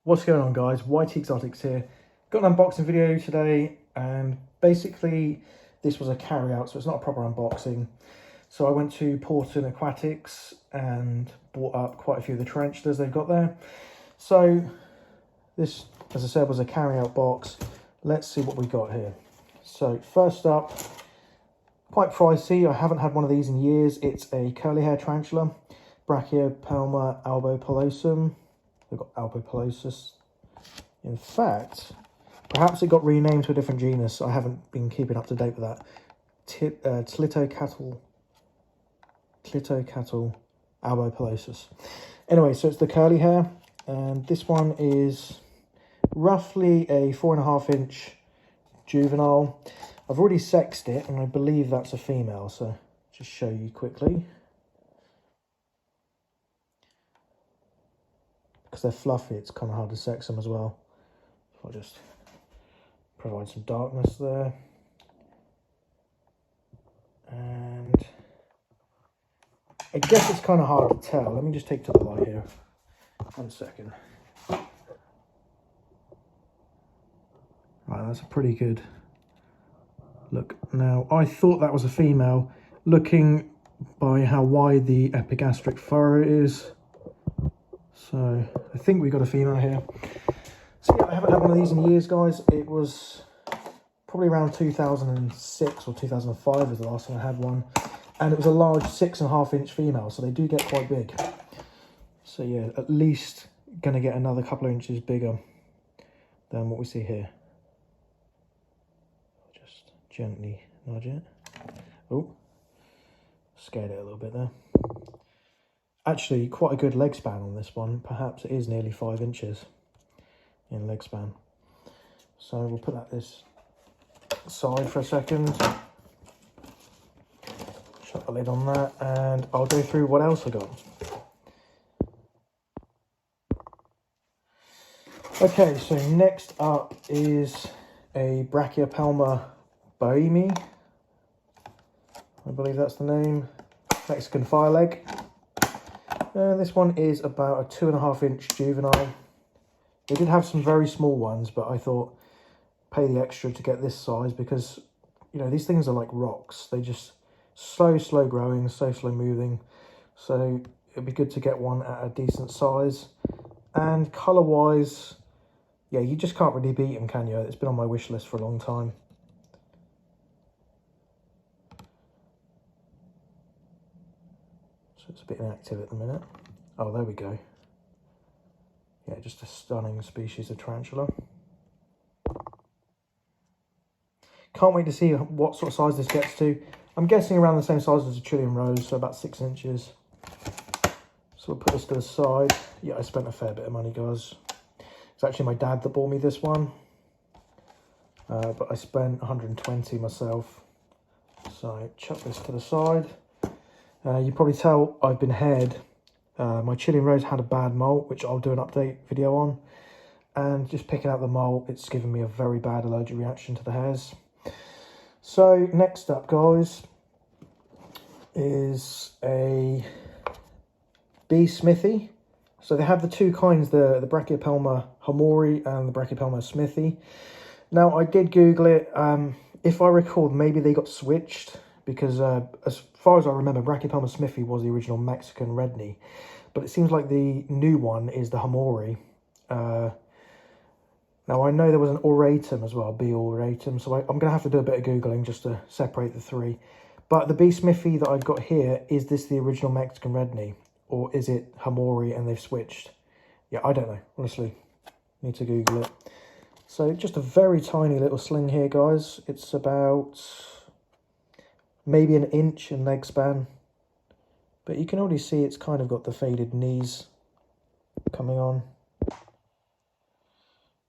What's going on, guys? YT Exotics here. Got an unboxing video today, and basically this was a carry out, so it's not a proper unboxing. So I went to Porton Aquatics and bought up quite a few of the tarantulas they've got there. So this, as I said, was a carry out box. Let's see what we got here. So first up, quite pricey. I haven't had one of these in years. It's a curly hair tarantula, Brachypelma albopilosus. We've got Albopilosus. In fact, perhaps it got renamed to a different genus. I haven't been keeping up to date with that. Tlitocatl Albopilosus. Anyway, so it's the curly hair, and this one is roughly a 4.5 inch juvenile. I've already sexed it, and I believe that's a female, so just show you quickly. Because they're fluffy, it's kind of hard to sex them as well. So I'll just provide some darkness there. And I guess it's kind of hard to tell. Let me just take to the light here. 1 second. Right, that's a pretty good look. Now, I thought that was a female, looking by how wide the epigastric furrow is. So I think we got a female here. So yeah, I haven't had one of these in years, guys. It was probably around 2006 or 2005 was the last time I had one. And it was a large 6.5 inch female, so they do get quite big. So yeah, at least going to get another couple of inches bigger than what we see here. Just gently nudge it. Oh, scared it a little bit there. Actually, quite a good leg span on this one. Perhaps it is nearly 5 inches in leg span. So we'll put that this side for a second. Shut the lid on that, and I'll go through what else I got. Okay, so next up is a Brachypelma boehmi. I believe that's the name. Mexican Fireleg. This one is about a 2.5 inch juvenile. They did have some very small ones, but I thought pay the extra to get this size because, you know, these things are like rocks. They just slow growing, so slow moving. So it'd be good to get one at a decent size. And colour wise, yeah, you just can't really beat them, can you? It's been on my wish list for a long time. So it's a bit inactive at the minute. Oh, there we go. Yeah, just a stunning species of tarantula. Can't wait to see what sort of size this gets to. I'm guessing around the same size as a Chilean rose, so about 6 inches. So we'll put this to the side. Yeah, I spent a fair bit of money, guys. It's actually my dad that bought me this one. But I spent 120 myself. So chuck this to the side. You probably tell I've been haired. My Chilean rose had a bad molt, which I'll do an update video on. And just picking out the molt, it's given me a very bad allergic reaction to the hairs. So next up, guys, is a bee smithi. So they have the two kinds, the Brachypelma hamori and the Brachypelma smithi. Now, I did Google it. If I recall, maybe they got switched because as far as I remember, Brachypelma smithi was the original Mexican Redknee. But it seems like the new one is the hamori. Now, I know there was an auratum as well, B auratum, so I'm going to have to do a bit of Googling just to separate the three. But the bee smithi that I've got here, is this the original Mexican Redknee? Or is it hamori and they've switched? Yeah, I don't know, honestly. Need to Google it. So just a very tiny little sling here, guys. It's about maybe 1 inch in leg span. But you can already see it's kind of got the faded knees coming on.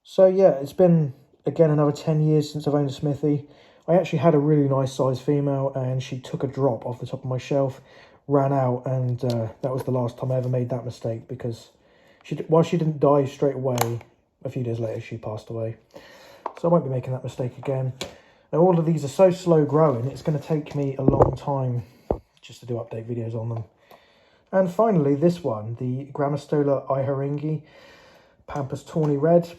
So yeah, it's been, again, another 10 years since I've owned a smithi. I actually had a really nice size female and she took a drop off the top of my shelf, ran out, and that was the last time I ever made that mistake because while she didn't die straight away, a few days later she passed away. So I won't be making that mistake again. Now all of these are so slow growing, it's going to take me a long time just to do update videos on them. And finally, this one, the Grammostola iheringi. Pampas Tawny Red.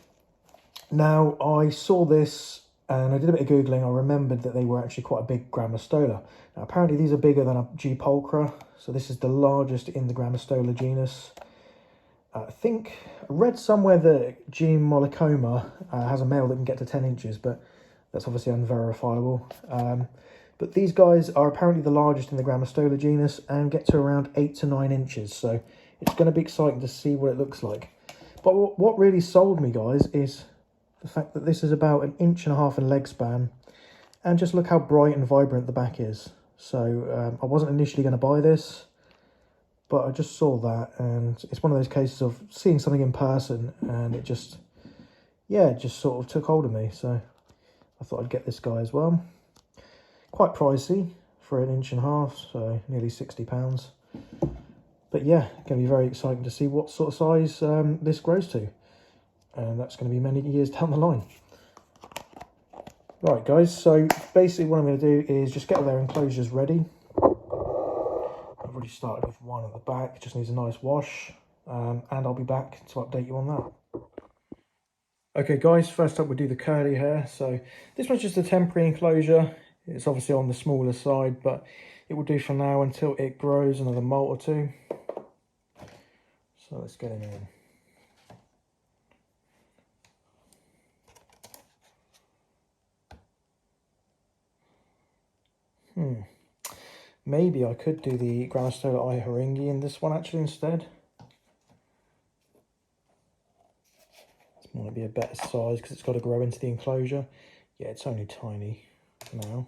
Now, I saw this and I did a bit of Googling. I remembered that they were actually quite a big Grammostola. Now, apparently these are bigger than a G. pulchra, so this is the largest in the Grammostola genus. I think I read somewhere that G. mollicoma has a male that can get to 10 inches, but that's obviously unverifiable. But these guys are apparently the largest in the Grammostola genus and get to around 8 to 9 inches. So it's going to be exciting to see what it looks like. But what really sold me, guys, is the fact that this is about 1.5 inches in leg span. And just look how bright and vibrant the back is. So I wasn't initially going to buy this, but I just saw that. And it's one of those cases of seeing something in person and it just, yeah, it just sort of took hold of me. So I thought I'd get this guy as well. Quite pricey for 1.5 inches, so nearly £60. But yeah, going to be very exciting to see what sort of size this grows to. And that's going to be many years down the line. Right, guys, so basically what I'm going to do is just get all their enclosures ready. I've already started with one at the back, it just needs a nice wash. And I'll be back to update you on that. Okay, guys, first up we'll do the curly hair. So this one's just a temporary enclosure. It's obviously on the smaller side, but it will do for now until it grows another molt or two. So let's get him in. Maybe I could do the Grammostola iheringi in this one actually instead. This might be a better size because it's got to grow into the enclosure. Yeah, it's only tiny for now.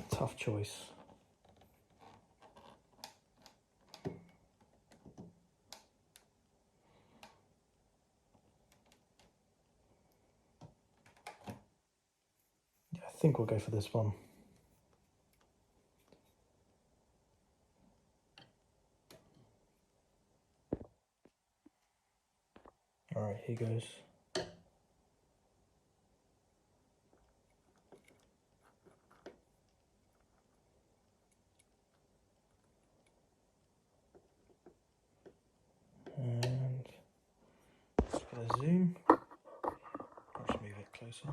Tough choice. Yeah, I think we'll go for this one. All right, here goes. And just get a zoom. I'll just move it closer.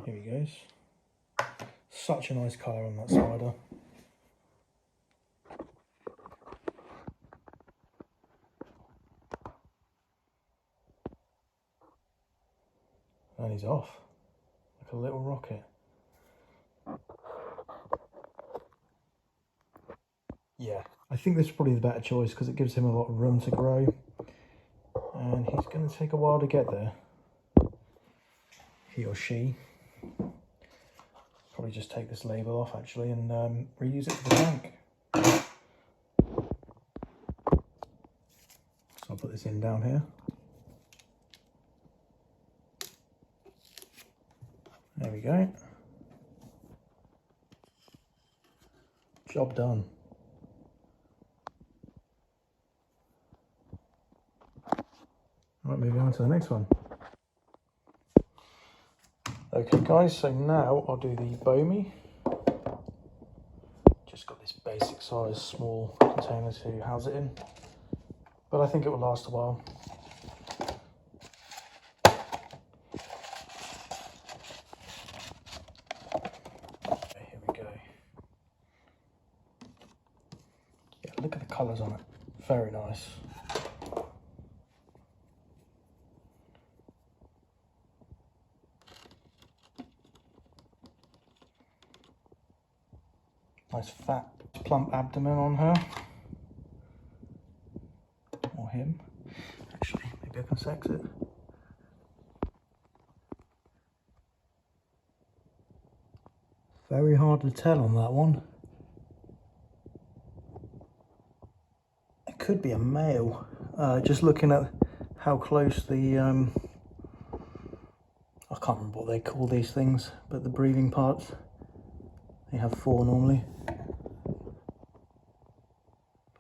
Here he goes. Such a nice colour on that spider. And he's off, like a little rocket. Yeah, I think this is probably the better choice because it gives him a lot of room to grow. And he's going to take a while to get there. He or she. Probably just take this label off actually and reuse it for the tank. So I'll put this in down here. There we go. Job done. Right, moving on to the next one. Okay guys, so now I'll do the Boehmei. Just got this basic size small container to house it in, but I think it will last a while. Okay, here we go. Yeah, look at the colours on it, very nice. Nice fat, plump abdomen on her. Or him. Actually, maybe I can sex it. Very hard to tell on that one. It could be a male. Just looking at how close the... I can't remember what they call these things, but the breathing parts. They have 4 normally.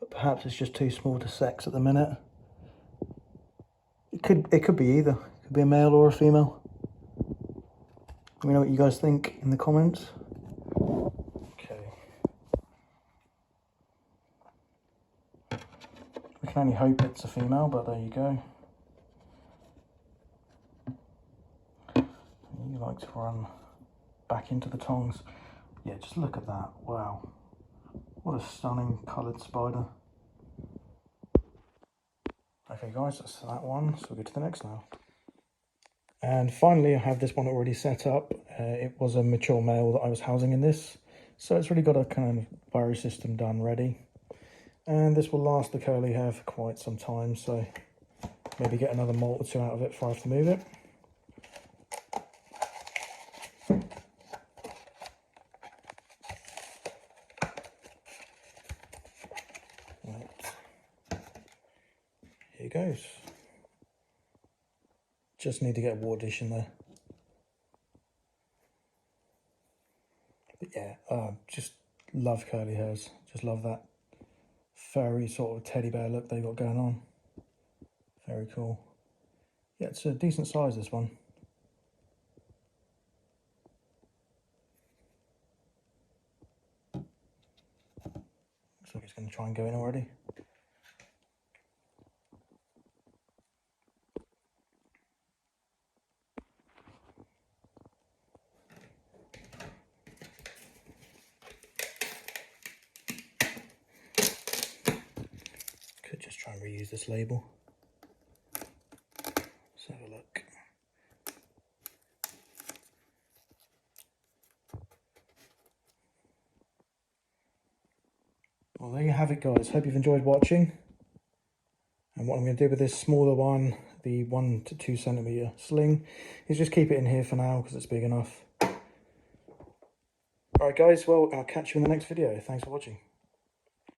But perhaps it's just too small to sex at the minute. It It could be either. It could be a male or a female. Let me know what you guys think in the comments. Okay. We can only hope it's a female, but there you go. You like to run back into the tongs. Yeah, just look at that. Wow. What a stunning coloured spider. Okay guys, that's that one. So we'll go to the next now. And finally, I have this one already set up. It was a mature male that I was housing in this. So it's really got a kind of burrow system done ready. And this will last the curly hair for quite some time. So maybe get another molt or two out of it before I have to move it. Right. Here it goes. Just need to get a water dish in there. But yeah, just love curly hairs. Just love that furry sort of teddy bear look they got going on. Very cool. Yeah, it's a decent size, this one. Looks like it's going to try and go in already. Could just try and reuse this label. Let's have a look. Well, there you have it, guys. Hope you've enjoyed watching. And what I'm going to do with this smaller one, the 1 to 2 centimetre sling, is just keep it in here for now because it's big enough. Alright guys, well, I'll catch you in the next video. Thanks for watching.